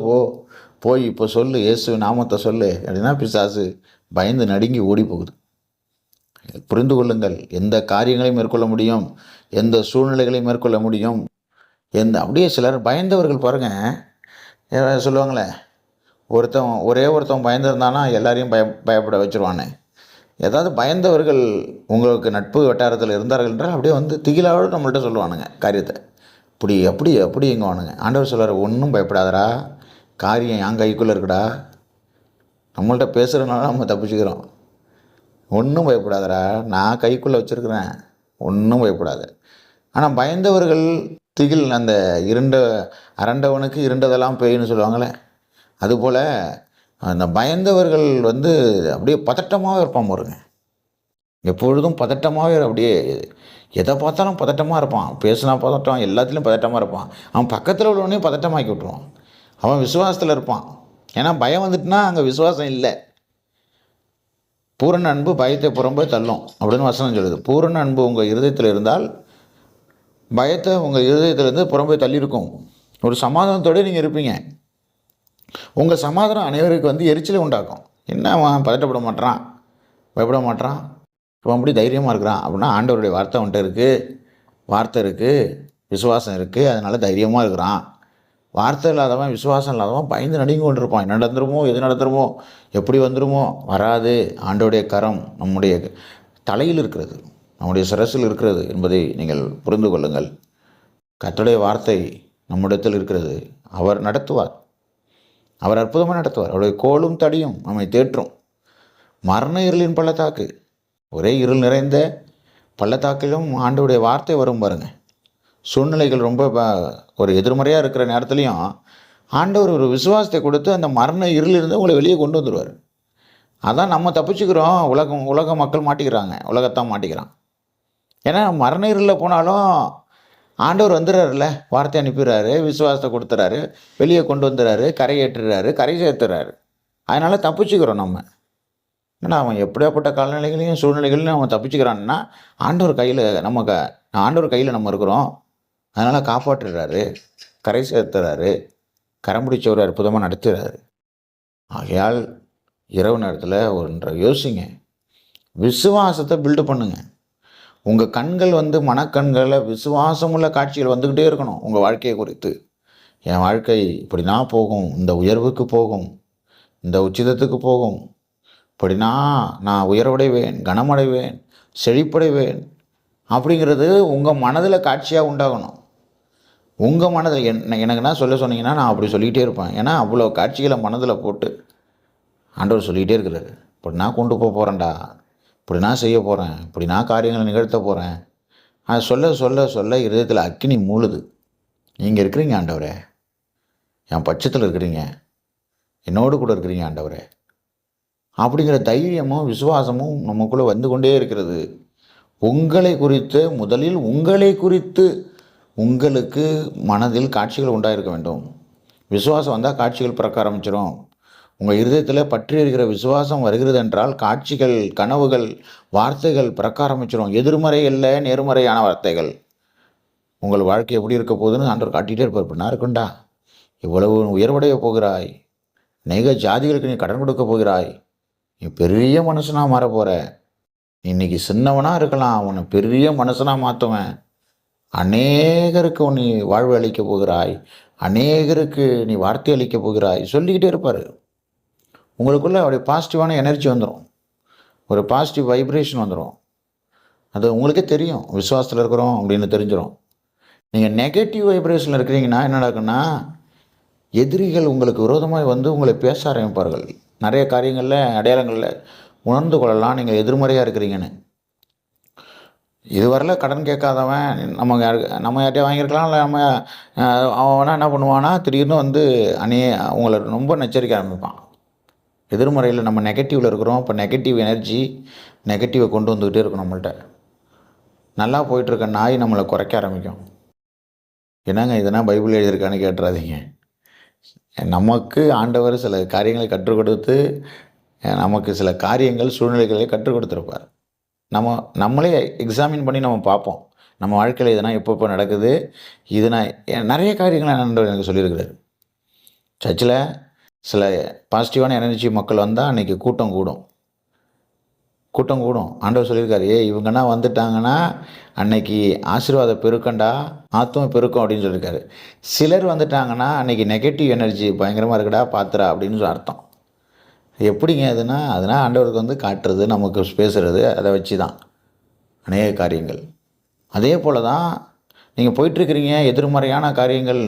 போய் இப்போ சொல்லு, இயேசு நாமத்தை சொல்லு அப்படின்னா பிசாசு பயந்து நடுங்கி ஓடி போகுது. புரிந்து கொள்ளுங்கள், எந்த காரியங்களையும் மேற்கொள்ள முடியும், எந்த சூழ்நிலைகளையும் மேற்கொள்ள முடியும். அப்படியே சிலர் பயந்தவர்கள் பாருங்கள், சொல்லுவாங்களே ஒரே ஒருத்தன் பயந்துருந்தானா எல்லாரையும் பயப்பட வச்சுருவானே. ஏதாவது பயந்தவர்கள் உங்களுக்கு நட்பு வட்டாரத்தில் இருந்தார்கள் என்றால் அப்படியே வந்து திகிலாவோடு நம்மள்ட்ட சொல்லுவானுங்க காரியத்தை. அப்படி எங்குவானுங்க. ஆண்டவர் சொல்கிறார், ஒன்றும் பயப்படாதடா, காரியம் என் கைக்குள்ளே இருக்குடா. நம்மள்ட்ட பேசுகிறதுனால நம்ம தப்பிச்சுக்கிறோம். ஒன்றும் பயப்படாதடா, நான் கைக்குள்ளே வச்சுருக்கிறேன், ஒன்றும் பயப்படாத. ஆனால் பயந்தவர்கள் திகில், அந்த அரண்டவனுக்கு இருண்டதெல்லாம் பேய்ன்னு சொல்லுவாங்களே, அதுபோல் அந்த பயந்தவர்கள் வந்து அப்படியே பதட்டமாகவே இருப்பான் பாருங்க. எப்பொழுதும் பதட்டமாகவே, அப்படியே எதை பார்த்தாலும் பதட்டமாக இருப்பான். பேசினா பதட்டம், எல்லாத்துலேயும் பதட்டமாக இருப்பான். அவன் பக்கத்தில் உள்ளவனையும் பதட்டமாக்கி விட்ருவான். அவன் விசுவாசத்தில் இருப்பான். ஏன்னா பயம் வந்துட்டுனா அங்கே விசுவாசம் இல்லை. பூரண அன்பு பயத்தை புறம்பே தள்ளும் அப்படின்னு வசனம் சொல்லுது. பூரண அன்பு உங்கள் இருதயத்தில் இருந்தால் பயத்தை உங்கள் இருதயத்திலேருந்து புறம்பே தள்ளியிருக்கும். ஒரு சமாதானத்தோடு நீங்கள் இருப்பீங்க. உங்கள் சமாதானம் அனைவருக்கு வந்து எரிச்சலை உண்டாக்கும். என்ன அவன் பதட்டப்பட மாட்டான், பயப்பட மாட்டான், இப்போ அப்படி தைரியமாக இருக்கிறான் அப்படின்னா ஆண்டவருடைய வார்த்தை அவன்கிட்ட இருக்குது, விசுவாசம் இருக்குது, அதனால் தைரியமாக இருக்கிறான். வார்த்தை இல்லாதவன், விசுவாசம் இல்லாதவன் பயந்து நடுங்கி கொண்டு இருப்பான். என்ன நடந்துருமோ, எது நடந்துருமோ, எப்படி வந்துருமோ. வராது. ஆண்டவருடைய கரம் நம்முடைய தலையில் இருக்கிறது, நம்முடைய சிரசில் இருக்கிறது என்பதை நீங்கள் புரிந்து கொள்ளுங்கள். கர்த்தருடைய வார்த்தை நம்மிடத்தில் இருக்கிறது. அவர் நடத்துவார், அவர் அற்புதமாக நடத்துவார். அவருடைய கோலும் தடியும் நம்மை தேற்றும். மரண இருளின் பள்ளத்தாக்கு, ஒரே இருள் நிறைந்த பள்ளத்தாக்கிலும் ஆண்டவருடைய வார்த்தை வரும் பாருங்கள். சூழ்நிலைகள் ரொம்ப ஒரு எதிர்மறையாக இருக்கிற நேரத்துலையும் ஆண்டவர் ஒரு விசுவாசத்தை கொடுத்து அந்த மரண இருளிலிருந்து உங்களை வெளியே கொண்டு வந்துடுவார். அதான் நம்ம தப்பிச்சுக்கிறோம். உலக மக்கள் மாட்டிக்கிறாங்க, உலகத்தான் மாட்டிக்கிறான். ஏன்னா மரண இருளில் போனாலும் ஆண்டவர் வந்துடுறாருல, வார்த்தை அனுப்பிடுறாரு, விசுவாசத்தை கொடுத்துறாரு, வெளியே கொண்டு வந்துடுறாரு, கரை ஏற்றுறாரு, கரை சேர்த்துறாரு. அதனால் தப்பிச்சுக்கிறோம் நம்ம. ஏன்னா அவன் எப்படியாப்பட்ட காலநிலைகளையும் சூழ்நிலைகளையும் அவன் தப்பிச்சுக்கிறான்னா ஆண்டவர் கையில் நம்ம இருக்கிறோம். அதனால் காப்பாற்றுறாரு, கரை சேர்த்துறாரு, கரம் பிடிச்சவர் அற்புதமாக நடத்துகிறாரு. ஆகையால் இரவு நேரத்தில் ஒன்றை யோசிங்க, விசுவாசத்தை பில்டு பண்ணுங்க. உங்கள் கண்கள் வந்து மனக்கண்களில் விசுவாசமுள்ள காட்சிகள் வந்துக்கிட்டே இருக்கணும். உங்கள் வாழ்க்கையை குறித்து, என் வாழ்க்கை இப்படினா போகும், இந்த உயர்வுக்கு போகும், இந்த உச்சிதத்துக்கு போகும், இப்படினா நான் உயர்வடைவேன், கனமடைவேன், செழிப்படைவேன் அப்படிங்கிறது உங்கள் மனதில் காட்சியாக உண்டாகணும். உங்கள் மனதில் எனக்கு என்ன சொன்னீங்கன்னா நான் அப்படி சொல்லிக்கிட்டே இருப்பேன். ஏன்னா அவ்வளோ காட்சிகளை மனதில் போட்டு ஆண்டவர் சொல்லிக்கிட்டே இருக்கிறாரு. இப்படி நான் கொண்டு போகிறேன்டா, இப்படி நான் செய்ய போகிறேன், இப்படி நான் காரியங்களை நிகழ்த்த போகிறேன். அது சொல்ல சொல்ல சொல்ல இருதயத்தில் அக்கினி மூழுது. நீங்கள் இருக்கிறீங்க ஆண்டவரே, என் பட்சத்தில் இருக்கிறீங்க, என்னோடு கூட இருக்கிறீங்க ஆண்டவரே அப்படிங்கிற தைரியமும் விசுவாசமும் நமக்குள்ளே வந்து கொண்டே இருக்கிறது. உங்களை குறித்து உங்களுக்கு மனதில் காட்சிகள் உண்டாயிருக்க வேண்டும். விசுவாசம் வந்தால் காட்சிகள் பிறக்க ஆரம்பிச்சிடும். உங்கள் இருதயத்தில் பற்றி இருக்கிற விசுவாசம் வருகிறது என்றால் காட்சிகள், கனவுகள், வார்த்தைகள் பிறக்க ஆரம்பிச்சிடும். எதிர்மறை இல்லை, நேர்மறையான வார்த்தைகள். உங்கள் வாழ்க்கை எப்படி இருக்க போகுதுன்னு ஆண்டவர் காட்டிகிட்டே இருப்பார். இப்படின்னா இருக்குண்டா, இவ்வளவு உயர்வடைய போகிறாய், அநேக ஜாதிகளுக்கு நீ கடன் கொடுக்க போகிறாய், நீ பெரிய மனுஷனாக மாற போகிற, இன்னைக்கு சின்னவனாக இருக்கலாம், உன்னை பெரிய மனுஷனாக மாற்றுவேன், அநேகருக்கு நீ வாழ்வு அளிக்க போகிறாய், அநேகருக்கு நீ வார்த்தை அளிக்க போகிறாய் சொல்லிக்கிட்டே இருப்பார். உங்களுக்குள்ளே அப்படியே பாசிட்டிவான எனர்ஜி வந்துடும், ஒரு பாசிட்டிவ் வைப்ரேஷன் வந்துடும். அது உங்களுக்கே தெரியும், விசுவாசத்தில் இருக்கிறோம் அப்படின்னு தெரிஞ்சிடும். நீங்கள் நெகட்டிவ் வைப்ரேஷனில் இருக்கிறீங்கன்னா என்ன நடக்குன்னா, எதிரிகள் உங்களுக்கு விரோதமாக வந்து உங்களை பேச ஆரம்பிப்பார்கள். நிறைய காரியங்களில், அடையாளங்களில் உணர்ந்து கொள்ளலாம் நீங்கள் எதிர்மறையாக இருக்கிறீங்கன்னு. இதுவரையில கடன் கேட்காதவன் நம்ம யார்கிட்டயும் வாங்கியிருக்கலாம். இல்லை அவன் வேணா என்ன பண்ணுவான்னா, திடீர்னு வந்து உங்களை ரொம்ப நச்சரிக்க ஆரம்பிப்பான். எதிர்மறையில் நம்ம நெகட்டிவில் இருக்கிறோம். இப்போ நெகட்டிவ் எனர்ஜி நெகட்டிவை கொண்டு வந்துக்கிட்டே இருக்கும் நம்மள்கிட்ட. நல்லா போயிட்டுருக்க நாய் நம்மளை குறைக்க ஆரம்பிக்கும். என்னங்க இதெல்லாம் பைபிள் எழுதியிருக்கான்னு கேட்டுறாதீங்க. நமக்கு ஆண்டவர் சில காரியங்களை கற்றுக் கொடுத்து நமக்கு சில காரியங்கள் சூழ்நிலைகளை கற்றுக் கொடுத்துருப்பார். நம்மளே எக்ஸாமின் பண்ணி நம்ம பார்ப்போம். நம்ம வாழ்க்கையில் இதெல்லாம் எப்போ நடக்குது, நிறைய காரியங்களை ஆண்டவர் எனக்கு சொல்லியிருக்கிறார். சர்ச்சில் சில பாசிட்டிவான எனர்ஜி மக்கள் வந்தால் அன்றைக்கி கூட்டம் கூடும். ஆண்டவர் சொல்லியிருக்காரு, இவங்கன்னா வந்துட்டாங்கன்னா அன்னைக்கு ஆசீர்வாத பெருக்கண்டா, ஆத்தும பெருக்கம் அப்படின்னு சொல்லியிருக்காரு. சிலர் வந்துட்டாங்கன்னா அன்றைக்கி நெகட்டிவ் எனர்ஜி பயங்கரமாக இருக்குடா பாத்துரா அப்படின்னு அர்த்தம். எப்படிங்க அதனால் ஆண்டவருக்கு வந்து காட்டுறது, நமக்கு பேசுகிறது, அதை வச்சு தான் அநேக காரியங்கள். அதே போல் தான் நீங்கள் போயிட்டுருக்கிறீங்க, எதிர்மறையான காரியங்கள்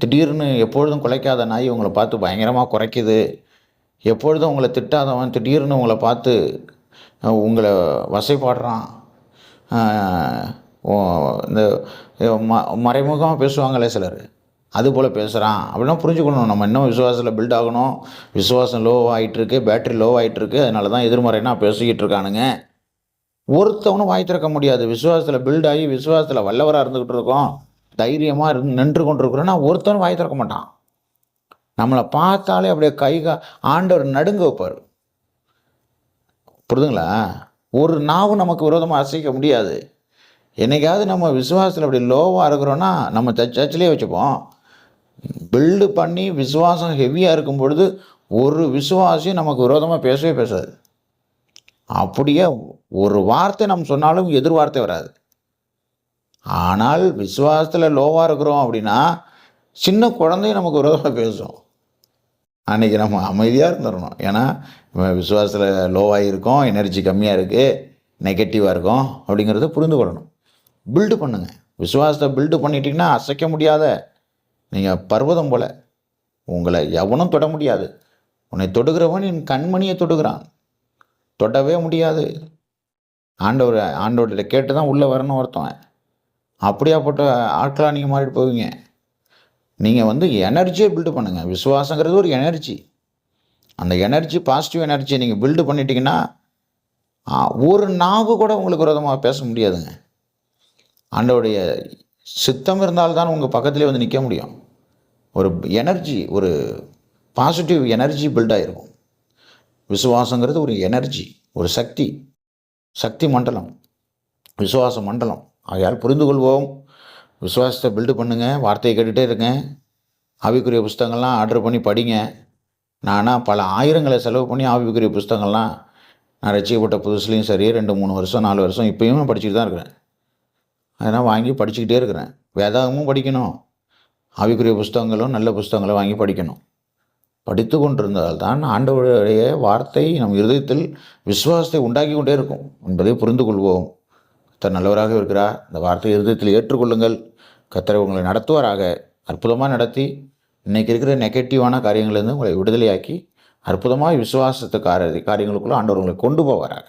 திடீர்னு எப்பொழுதும் குலைக்காத நாய் உங்களை பார்த்து பயங்கரமாக குறைக்குது. எப்பொழுதும் உங்களை திட்டாதவன் திடீர்னு உங்களை பார்த்து உங்களை வசைப்பாடுறான். இந்த மறைமுகமாக பேசுவாங்களே சிலர், அதுபோல் பேசுகிறான் அப்படின்னா புரிஞ்சுக்கணும். நம்ம இன்னும் விசுவாசத்தில் பில்ட் ஆகணும். விசுவாசம் லோ ஆகிட்டுருக்கு, பேட்ரி லோ ஆகிட்டுருக்கு. அதனால தான் எதிர்மறைனா பேசிக்கிட்டு இருக்கானுங்க. ஒருத்தவனும் வாய் திறக்க முடியாது. விசுவாசத்தில் பில்ட் ஆகி விசுவாசத்தில் வல்லவராக இருந்துக்கிட்டு இருக்கோம், தைரியமாக நின்று கொண்டு இருக்கிறோன்னா ஒருத்தவனும் வாய் திறக்க மாட்டான். நம்மளை பார்த்தாலே அப்படியே ஆண்டவர் நடுங்க வைப்பார். புரிதுங்களா? ஒரு நாவும் நமக்கு விரோதமாக அசைக்க முடியாது. என்னைக்காவது நம்ம விசுவாசத்தில் அப்படி லோவாக இருக்கிறோன்னா நம்ம சர்ச்சிலே வச்சுப்போம். பில்டு பண்ணி விசுவாசம் ஹெவியாக இருக்கும் பொழுது ஒரு விசுவாசியும் நமக்கு விரோதமாக பேசவே பேசாது. அப்படியே ஒரு வார்த்தை நம்ம சொன்னாலும் எதிர் வார்த்தை வராது. ஆனால் விசுவாசத்தில் லோவாக இருக்கிறோம் அப்படின்னா சின்ன குழந்தையும் நமக்கு விரோதமாக பேசும். அன்றைக்கி நம்ம அமைதியாக இருந்துடணும். ஏன்னா விசுவாசத்தில் லோவாக இருக்கோம், எனர்ஜி கம்மியாக இருக்குது, நெகட்டிவாக இருக்கும் அப்படிங்கிறத புரிந்து கொள்ளணும். பில்டு பண்ணுங்கள். விசுவாசத்தை பில்டு பண்ணிட்டீங்கன்னா அசைக்க முடியாத நீங்கள் பர்வதம் போல், உங்களை எவனும் தொட முடியாது. உன்னை தொடுகிறவன் என் கண்மணியை தொடுகிறான், தொடவே முடியாது. ஆண்டவர்கிட்ட கேட்டு தான் உள்ளே வரணும் ஒருத்தவன். அப்படியாப்பட்ட ஆட்களாக நீங்கள் மாறிட்டு போவீங்க. நீங்கள் வந்து எனர்ஜியை பில்டு பண்ணுங்கள். விசுவாசங்கிறது ஒரு எனர்ஜி. அந்த எனர்ஜி, பாசிட்டிவ் எனர்ஜியை நீங்கள் பில்டு பண்ணிட்டீங்கன்னா ஒரு நாவு கூட உங்களுக்கு விரோதமாக பேச முடியாதுங்க. ஆண்டவருடைய சித்தம் இருந்தால்தான் உங்கள் பக்கத்துலேயே வந்து நிற்க முடியும். ஒரு எனர்ஜி, ஒரு பாசிட்டிவ் எனர்ஜி பில்ட் ஆகிருக்கும். விசுவாசங்கிறது ஒரு எனர்ஜி, ஒரு சக்தி மண்டலம், விசுவாச மண்டலம். ஆகையால் புரிந்து கொள்வோம். விசுவாசத்தை பில்டு பண்ணுங்கள். வார்த்தையை கேட்டுகிட்டே இருங்க. ஆவிக்குரிய புஸ்தகங்கள்லாம் ஆர்டர் பண்ணி படிங்க. நானாக பல ஆயிரங்களை செலவு பண்ணி ஆவிக்குரிய புஸ்தகங்கள்லாம் நான் ரட்சிக்கப்பட்ட புதுசுலேயும் சரி 2-3 வருஷம் 4 வருஷம் இப்போயும் படிச்சுட்டு தான் இருக்கிறேன். அதெல்லாம் வாங்கி படிச்சுக்கிட்டே இருக்கிறேன். வேதாகமும் படிக்கணும், ஆவிக்குரிய புஸ்தகங்களும் நல்ல புஸ்தகங்களும் வாங்கி படிக்கணும். படித்து கொண்டிருந்தால் தான் ஆண்டவருடைய வார்த்தை நம் இருதயத்தில் விசுவாசத்தை உண்டாக்கி கொண்டே இருக்கும் என்பதை புரிந்து கொள்வோம். கர்த்தர் நல்லவராக இருக்கிறார். இந்த வார்த்தையை இருதயத்தில் ஏற்றுக்கொள்ளுங்கள். கர்த்தர் உங்களை நடத்துவாராக. அற்புதமாக நடத்தி இன்றைக்கி இருக்கிற நெகட்டிவான காரியங்கள்லேருந்து உங்களை விடுதலையாக்கி அற்புதமாக விசுவாசத்து காரியங்களுக்குள்ள ஆண்டவர் உங்களை கொண்டு போவாராக.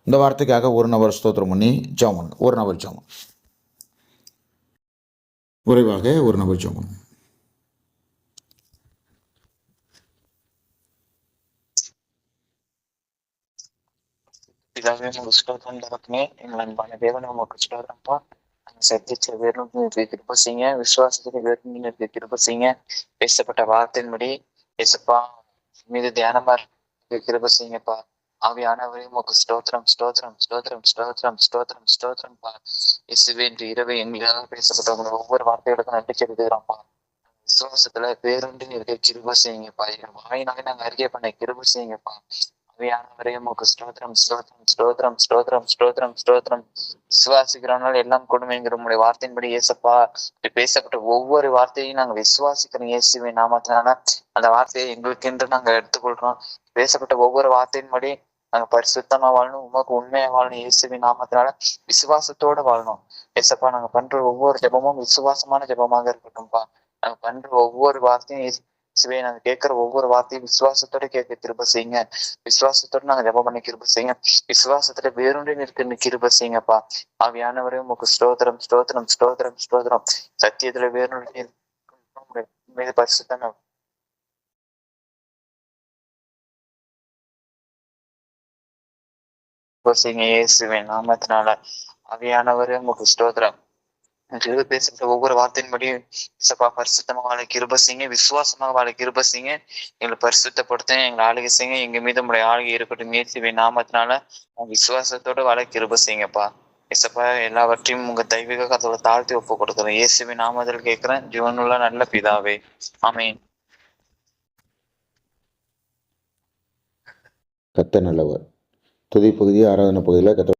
இந்த வார்த்தைக்காக ஒரு நபர் ஸ்தோத்திரம் பண்ணி ஜெபம். ஒரு நபர் ஜெபம். குறைவாக ஒரு நபர் ஜெபம். பிதாவே உங்களுக்கு ஸ்தோத்திரம் தகப்பனே. எங்கள் அன்பான தேவனை உங்களுக்கு ஸ்தோத்திரம்ப்பா. சத்திச்ச வேறும் கிருபை செய்யுங்க, விசுவாசத்துக்கு வேறும் கிருபை செய்யுங்க. பேசப்பட்ட வார்த்தையின்படி பேசப்பா மீது தியானமா கிருபை செய்யுங்கப்பா. ஆவியானவரே உமக்கு ஸ்தோத்திரம் ஸ்தோத்திரம் ஸ்தோத்திரம் ஸ்தோத்திரம் ஸ்தோத்திரம் ஸ்தோத்திரம்ப்பா. இயேசுவே இன்று இரவு எங்களுக்காக பேசப்பட்டவங்க ஒவ்வொரு வார்த்தைகளுக்கும் நன்றி செலுத்துகிறோம்ப்பா. விசுவாசத்துல பேருண்டு இருக்க கிருபை செய்யுங்கப்பா. என் வாயினாலே நாங்க அறிக்கை பண்ண கிருபை செய்யுங்கப்பா. ஆவியானவரே உமக்கு ஸ்தோத்திரம் ஸ்தோத்திரம் ஸ்தோத்திரம் ஸ்தோத்திரம் ஸ்தோத்திரம் ஸ்தோத்திரம். விசுவாசிக்கிறனால எல்லாம் கொடுமைங்கிற உங்களுடைய வார்த்தையின்படி இயேசப்பா பேசப்பட்ட ஒவ்வொரு வார்த்தையும் நாங்க விசுவாசிக்கிறோம் இயேசுவின் நாமத்தினால. அந்த வார்த்தையை எங்களுக்கென்று நாங்க எடுத்துக்கொள்றோம். பேசப்பட்ட ஒவ்வொரு வார்த்தையின்படி நாங்க பரிசுத்தமா வாழணும், உமக்கு உண்மையா வாழணும் இயேசுவின் நாமத்தினால. விசுவாசத்தோட வாழணும் ஏசப்பா. நாங்க பண்ற ஒவ்வொரு ஜெபமும் விசுவாசமான ஜெபமாக இருக்கட்டும்பா. நாங்க பண்ற ஒவ்வொரு வார்த்தையும் சிவே நாங்க கேட்கிற ஒவ்வொரு வார்த்தையும் விசுவாசத்தோட கேட்க கிருபை செய்யுங்க. விசுவாசத்தோட நாங்க ஜெபம் பண்ணி கிருபை செய்யுங்க. விசுவாசத்துல வேறொன்றி நிற்க கிருபை செய்யுங்கப்பா. ஆவியானவரே உமக்கு ஸ்தோத்திரம் ஸ்தோத்திரம் ஸ்தோத்திரம் ஸ்தோத்திரம். சத்தியத்துல வேறொன்றி மீது பரிசுத்தம் செய்யுங்க இயேசுவின் நாமத்தினால. ஆவியானவரே உமக்கு ஸ்தோத்திரம். பேசுற ஒவ்வொரு வார்த்தையின்படியும் இசப்பா பரிசுத்தமாக வாழ கிருபை செய்யுங்க. விசுவாசமாக வாழ கிருபை செய்யுங்க. எங்களை பரிசுத்தப்படுத்த எங்களை ஆளுகை செய்யுங்க. எங்க மீது உங்களுடைய ஆளுகை இருக்கட்டும் இயேசுவின் நாமத்தினால. விசுவாசத்தோட வாழ கிருபை செய்யுங்கப்பா. இசப்பா எல்லாவற்றையும் உங்க தெய்வீக கதோட தாழ்த்தி ஒப்பு கொடுக்குறோம் இயேசுவின் நாமத்தில் கேட்கிறேன் ஜீவனுள்ள நல்ல பிதாவே, ஆமீன். கர்த்தர் நல்லவர். துதி பகுதி ஆராதனை பகுதியில்